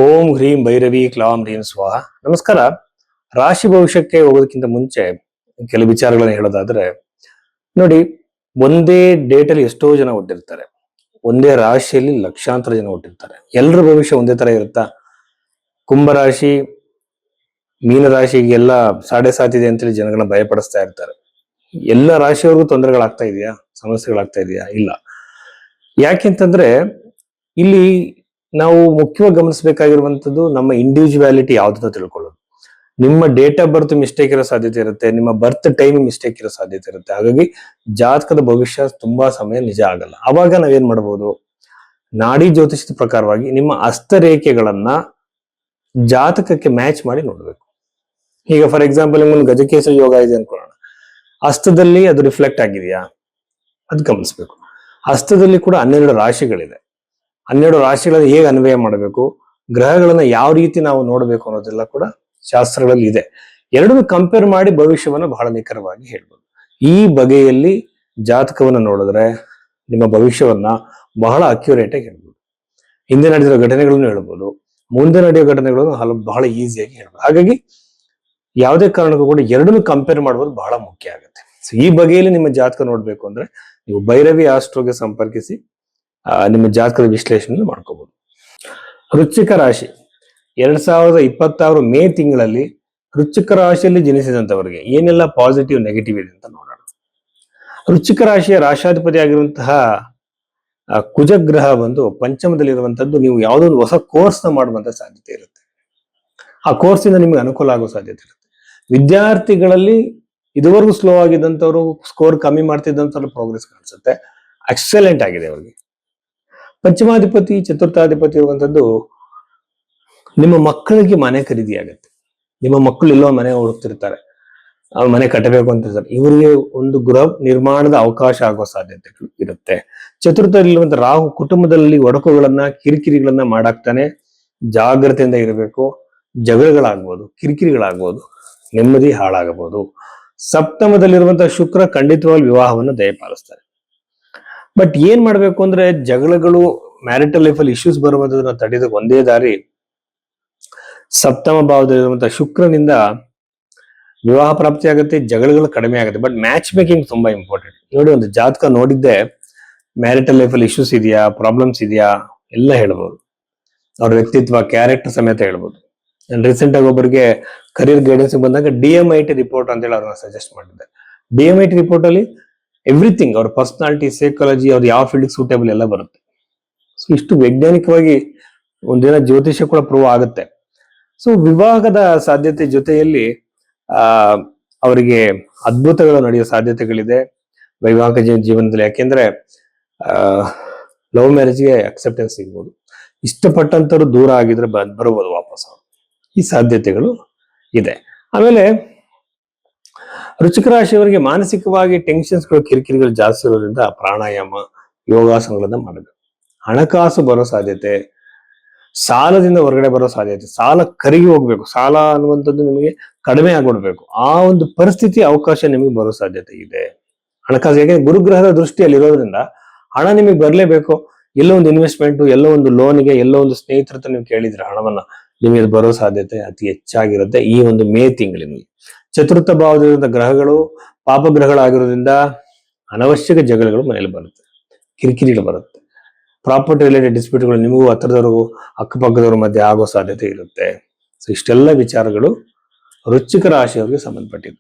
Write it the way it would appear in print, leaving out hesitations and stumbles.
ಓಂ ಹ್ರೀಂ ಭೈರವಿ ಕ್ಲಾಂ ಹ್ರೀಂ ಸ್ವಾಹ. ನಮಸ್ಕಾರ. ರಾಶಿ ಭವಿಷ್ಯಕ್ಕೆ ಹೋಗೋದಕ್ಕಿಂತ ಮುಂಚೆ ಕೆಲವು ವಿಚಾರಗಳನ್ನ ಹೇಳೋದಾದ್ರೆ, ನೋಡಿ, ಒಂದೇ ಡೇಟ್ ಅಲ್ಲಿ ಎಷ್ಟೋ ಜನ ಹುಟ್ಟಿರ್ತಾರೆ. ಒಂದೇ ರಾಶಿಯಲ್ಲಿ ಲಕ್ಷಾಂತರ ಜನ ಹುಟ್ಟಿರ್ತಾರೆ. ಎಲ್ಲರ ಭವಿಷ್ಯ ಒಂದೇ ತರ ಇರುತ್ತಾ? ಕುಂಭರಾಶಿ, ಮೀನರಾಶಿಗೆಲ್ಲ ಸಾಡೆ ಸಾತಿದೆ ಅಂತೇಳಿ ಜನಗಳನ್ನ ಭಯಪಡಿಸ್ತಾ ಇರ್ತಾರೆ. ಎಲ್ಲ ರಾಶಿಯವ್ರಿಗೂ ತೊಂದರೆಗಳಾಗ್ತಾ ಇದೆಯಾ? ಸಮಸ್ಯೆಗಳಾಗ್ತಾ ಇದೆಯಾ? ಇಲ್ಲ. ಯಾಕೆಂತಂದ್ರೆ ಇಲ್ಲಿ ನಾವು ಮುಖ್ಯವಾಗಿ ಗಮನಿಸಬೇಕಾಗಿರುವಂತದ್ದು ನಮ್ಮ ಇಂಡಿವಿಜುವಾಲಿಟಿ ಯಾವ್ದು ತಿಳ್ಕೊಳ್ಳೋದು. ನಿಮ್ಮ ಡೇಟ್ ಆಫ್ ಬರ್ತ್ ಮಿಸ್ಟೇಕ್ ಇರೋ ಸಾಧ್ಯತೆ ಇರುತ್ತೆ, ನಿಮ್ಮ ಬರ್ತ್ ಟೈಮ್ ಮಿಸ್ಟೇಕ್ ಇರೋ ಸಾಧ್ಯತೆ ಇರುತ್ತೆ. ಹಾಗಾಗಿ ಜಾತಕದ ಭವಿಷ್ಯ ತುಂಬಾ ಸಮಯ ನಿಜ ಆಗಲ್ಲ. ಅವಾಗ ನಾವೇನ್ ಮಾಡಬಹುದು? ನಾಡಿ ಜ್ಯೋತಿಷದ ಪ್ರಕಾರವಾಗಿ ನಿಮ್ಮ ಹಸ್ತರೇಖೆಗಳನ್ನ ಜಾತಕಕ್ಕೆ ಮ್ಯಾಚ್ ಮಾಡಿ ನೋಡ್ಬೇಕು. ಈಗ ಫಾರ್ ಎಕ್ಸಾಂಪಲ್ ನಿಮ್ಗೊಂದು ಗಜಕೇಸರಿ ಯೋಗ ಇದೆ ಅನ್ಕೊಳ್ಳೋಣ. ಹಸ್ತದಲ್ಲಿ ಅದು ರಿಫ್ಲೆಕ್ಟ್ ಆಗಿದೆಯಾ ಅದು ಗಮನಿಸ್ಬೇಕು. ಹಸ್ತದಲ್ಲಿ ಕೂಡ 12 ರಾಶಿಗಳಿದೆ. 12 ರಾಶಿಗಳನ್ನು ಹೇಗೆ ಅನ್ವಯ ಮಾಡಬೇಕು, ಗ್ರಹಗಳನ್ನ ಯಾವ ರೀತಿ ನಾವು ನೋಡಬೇಕು ಅನ್ನೋದೆಲ್ಲ ಕೂಡ ಶಾಸ್ತ್ರಗಳಲ್ಲಿ ಇದೆ. ಎರಡನ್ನು ಕಂಪೇರ್ ಮಾಡಿ ಭವಿಷ್ಯವನ್ನ ಬಹಳ ನಿಖರವಾಗಿ ಹೇಳ್ಬೋದು. ಈ ಬಗೆಯಲ್ಲಿ ಜಾತಕವನ್ನ ನೋಡಿದ್ರೆ ನಿಮ್ಮ ಭವಿಷ್ಯವನ್ನ ಬಹಳ ಅಕ್ಯುರೇಟ್ ಆಗಿ ಹೇಳ್ಬೋದು. ಹಿಂದೆ ನಡೆದಿರೋ ಘಟನೆಗಳನ್ನು ಹೇಳ್ಬೋದು, ಮುಂದೆ ನಡೆಯೋ ಘಟನೆಗಳನ್ನು ಬಹಳ ಈಸಿಯಾಗಿ ಹೇಳ್ಬೋದು. ಹಾಗಾಗಿ ಯಾವುದೇ ಕಾರಣಕ್ಕೂ ಕೂಡ ಎರಡನ್ನು ಕಂಪೇರ್ ಮಾಡೋದು ಬಹಳ ಮುಖ್ಯ ಆಗುತ್ತೆ. ಸೊ ಈ ಬಗೆಯಲ್ಲಿ ನಿಮ್ಮ ಜಾತಕ ನೋಡ್ಬೇಕು ಅಂದ್ರೆ ನೀವು ಭೈರವಿ ಆಸ್ಟ್ರೋಗೆ ಸಂಪರ್ಕಿಸಿ ನಿಮ್ಮ ಜಾತಕದ ವಿಶ್ಲೇಷಣೆ ಮಾಡ್ಕೋಬಹುದು. ವೃಶ್ಚಿಕ ರಾಶಿ 2026 ಮೇ ತಿಂಗಳಲ್ಲಿ ವೃಶ್ಚಿಕ ರಾಶಿಯಲ್ಲಿ ಜನಿಸಿದಂತವರಿಗೆ ಏನೆಲ್ಲ ಪಾಸಿಟಿವ್ ನೆಗೆಟಿವ್ ಇದೆ ಅಂತ ನೋಡೋಣ. ವೃಶ್ಚಿಕ ರಾಶಿಯ ರಾಶಾಧಿಪತಿ ಆಗಿರುವಂತಹ ಕುಜಗ್ರಹ ಬಂದು ಪಂಚಮದಲ್ಲಿರುವಂತದ್ದು. ನೀವು ಯಾವುದೋ ಒಂದು ಹೊಸ ಕೋರ್ಸ್ ನ ಮಾಡುವಂತ ಸಾಧ್ಯತೆ ಇರುತ್ತೆ. ಆ ಕೋರ್ಸ್ ಇಂದ ನಿಮ್ಗೆ ಅನುಕೂಲ ಆಗೋ ಸಾಧ್ಯತೆ ಇರುತ್ತೆ. ವಿದ್ಯಾರ್ಥಿಗಳಲ್ಲಿ ಇದುವರೆಗೂ ಸ್ಲೋ ಆಗಿದ್ದಂಥವ್ರು, ಸ್ಕೋರ್ ಕಮ್ಮಿ ಮಾಡ್ತಿದ್ದಂಥವ್ರು ಪ್ರೋಗ್ರೆಸ್ ಕಾಣಿಸುತ್ತೆ. ಎಕ್ಸಲೆಂಟ್ ಆಗಿದೆ ಅವರಿಗೆ. ಪಂಚಮಾಧಿಪತಿ ಚತುರ್ಥಾಧಿಪತಿ ಇರುವಂತದ್ದು ನಿಮ್ಮ ಮಕ್ಕಳಿಗೆ ಮನೆ ಖರೀದಿ ಆಗುತ್ತೆ. ನಿಮ್ಮ ಮಕ್ಕಳು ಎಲ್ಲೋ ಮನೆ ಹುಡುಕ್ತಿರ್ತಾರೆ, ಅವ್ರ ಮನೆ ಕಟ್ಟಬೇಕು ಅಂತಿರ್ತಾರೆ. ಇವರಿಗೆ ಒಂದು ಗೃಹ ನಿರ್ಮಾಣದ ಅವಕಾಶ ಆಗೋ ಸಾಧ್ಯತೆಗಳು ಇರುತ್ತೆ. ಚತುರ್ಥದಲ್ಲಿರುವಂತ ರಾಹು ಕುಟುಂಬದಲ್ಲಿ ಒಡಕುಗಳನ್ನ ಕಿರಿಕಿರಿಗಳನ್ನ ಮಾಡಾಕ್ತಾನೆ. ಜಾಗ್ರತೆಯಿಂದ ಇರಬೇಕು. ಜಗಳಗಳಾಗ್ಬೋದು, ಕಿರಿಕಿರಿಗಳಾಗ್ಬೋದು, ನೆಮ್ಮದಿ ಹಾಳಾಗಬಹುದು. ಸಪ್ತಮದಲ್ಲಿರುವಂತಹ ಶುಕ್ರ ಖಂಡಿತವಾಗಿ ವಿವಾಹವನ್ನು ದಯಪಾಲಿಸ್ತಾರೆ. ಬಟ್ ಏನ್ ಮಾಡ್ಬೇಕು ಅಂದ್ರೆ, ಜಗಳಗಳು, ಮ್ಯಾರಿಟಲ್ ಲೈಫ್ ಅಲ್ಲಿ ಇಶ್ಯೂಸ್ ಬರುವುದನ್ನ ತಡೆದ ಒಂದೇ ದಾರಿ ಸಪ್ತಮ ಭಾವದಲ್ಲಿರುವಂತಹ ಶುಕ್ರನಿಂದ ವಿವಾಹ ಪ್ರಾಪ್ತಿ ಆಗುತ್ತೆ, ಜಗಳಗಳು ಕಡಿಮೆ ಆಗುತ್ತೆ. ಬಟ್ ಮ್ಯಾಚ್ ಮೇಕಿಂಗ್ ತುಂಬಾ ಇಂಪಾರ್ಟೆಂಟ್. ನೋಡಿ, ಒಂದು ಜಾತಕ ನೋಡಿದ್ದೆ ಮ್ಯಾರಿಟಲ್ ಲೈಫ್ ಅಲ್ಲಿ ಇಶ್ಯೂಸ್ ಇದೆಯಾ, ಪ್ರಾಬ್ಲಮ್ಸ್ ಇದೆಯಾ ಎಲ್ಲ ಹೇಳ್ಬೋದು. ಅವ್ರ ವ್ಯಕ್ತಿತ್ವ, ಕ್ಯಾರೆಕ್ಟರ್ ಸಮೇತ ಹೇಳ್ಬೋದು. ರೀಸೆಂಟ್ ಆಗಿ ಒಬ್ಬರಿಗೆ ಕರಿಯರ್ ಗೈಡೆನ್ಸ್ ಬಂದಾಗ DMIT ರಿಪೋರ್ಟ್ ಅಂತ ಹೇಳಿ ಅವ್ರನ್ನ ಸಜೆಸ್ಟ್ ಮಾಡಿದ್ದೆ. DMIT ರಿಪೋರ್ಟ್ ಅಲ್ಲಿ ಎವ್ರಿಥಿಂಗ್, ಅವ್ರ ಪರ್ಸನಾಲಿಟಿ, ಸೈಕಾಲಜಿ, ಅವ್ರು ಯಾವ ಫೀಲ್ಡ್ ಸೂಟೇಬಲ್ ಎಲ್ಲ ಬರುತ್ತೆ. ಸೊ ಇಷ್ಟು ವೈಜ್ಞಾನಿಕವಾಗಿ ಒಂದಿನ ಜ್ಯೋತಿಷ್ಯ ಕೂಡ ಪ್ರೂವ್ ಆಗುತ್ತೆ. ಸೊ ವಿವಾಹದ ಸಾಧ್ಯತೆ ಜೊತೆಯಲ್ಲಿ ಅವರಿಗೆ ಅದ್ಭುತಗಳು ನಡೆಯೋ ಸಾಧ್ಯತೆಗಳಿದೆ ವೈವಾಹಿಕ ಜೀವನದಲ್ಲಿ. ಯಾಕೆಂದ್ರೆ ಲವ್ ಮ್ಯಾರೇಜ್ಗೆ ಅಕ್ಸೆಪ್ಟೆನ್ಸ್ ಸಿಗ್ಬೋದು. ಇಷ್ಟಪಟ್ಟಂತವ್ರು ದೂರ ಆಗಿದ್ರೆ ಬರ್ಬೋದು ವಾಪಸ್. ಈ ಸಾಧ್ಯತೆಗಳು ಇದೆ. ಆಮೇಲೆ ವೃಶ್ಚಿಕ ರಾಶಿಯವರಿಗೆ ಮಾನಸಿಕವಾಗಿ ಟೆನ್ಷನ್ಸ್ಗಳು, ಕಿರಿಕಿರಿಗಳು ಜಾಸ್ತಿ ಇರೋದ್ರಿಂದ ಪ್ರಾಣಾಯಾಮ, ಯೋಗಾಸನಗಳನ್ನ ಮಾಡಬೇಕು. ಹಣಕಾಸು ಬರೋ ಸಾಧ್ಯತೆ, ಸಾಲದಿಂದ ಹೊರಗಡೆ ಬರೋ ಸಾಧ್ಯತೆ, ಸಾಲ ಕರಗಿ ಹೋಗ್ಬೇಕು, ಸಾಲ ಅನ್ನುವಂಥದ್ದು ನಿಮಗೆ ಕಡಿಮೆ ಆಗ್ಬಿಡ್ಬೇಕು, ಆ ಒಂದು ಪರಿಸ್ಥಿತಿ ಅವಕಾಶ ನಿಮಗೆ ಬರೋ ಸಾಧ್ಯತೆ ಇದೆ. ಹಣಕಾಸು, ಯಾಕೆಂದ್ರೆ ಗುರುಗ್ರಹದ ದೃಷ್ಟಿಯಲ್ಲಿ ಇರೋದ್ರಿಂದ ಹಣ ನಿಮಗೆ ಬರ್ಲೇಬೇಕು. ಎಲ್ಲೋ ಒಂದು ಇನ್ವೆಸ್ಟ್ಮೆಂಟ್, ಎಲ್ಲೋ ಒಂದು ಲೋನ್ಗೆ, ಎಲ್ಲೋ ಒಂದು ಸ್ನೇಹಿತರ ಹತ್ರ ನೀವು ಕೇಳಿದ್ರೆ ಹಣವನ್ನ, ನಿಮಗೆ ಬರೋ ಸಾಧ್ಯತೆ ಅತಿ ಹೆಚ್ಚಾಗಿರುತ್ತೆ ಈ ಒಂದು ಮೇ ತಿಂಗಳಿನಲ್ಲಿ. ಚತುರ್ಥ ಭಾವದಿಂದ ಗ್ರಹಗಳು ಪಾಪಗ್ರಹಗಳಾಗಿರೋದ್ರಿಂದ ಅನವಶ್ಯಕ ಜಗಳಗಳು ಮನೆಯಲ್ಲಿ ಬರುತ್ತೆ, ಕಿರಿಕಿರಿಗಳು ಬರುತ್ತೆ. ಪ್ರಾಪರ್ಟಿ ರಿಲೇಟೆಡ್ ಡಿಸ್ಪ್ಯೂಟ್ಗಳು ನಿಮಗೂ ಹತ್ರದವ್ರಿಗೂ ಅಕ್ಕಪಕ್ಕದವ್ರ ಮಧ್ಯೆ ಆಗೋ ಸಾಧ್ಯತೆ ಇರುತ್ತೆ. ಸೊ ಇಷ್ಟೆಲ್ಲ ವಿಚಾರಗಳು ವೃಶ್ಚಿಕ ರಾಶಿಯವರಿಗೆ ಸಂಬಂಧಪಟ್ಟಿದೆ.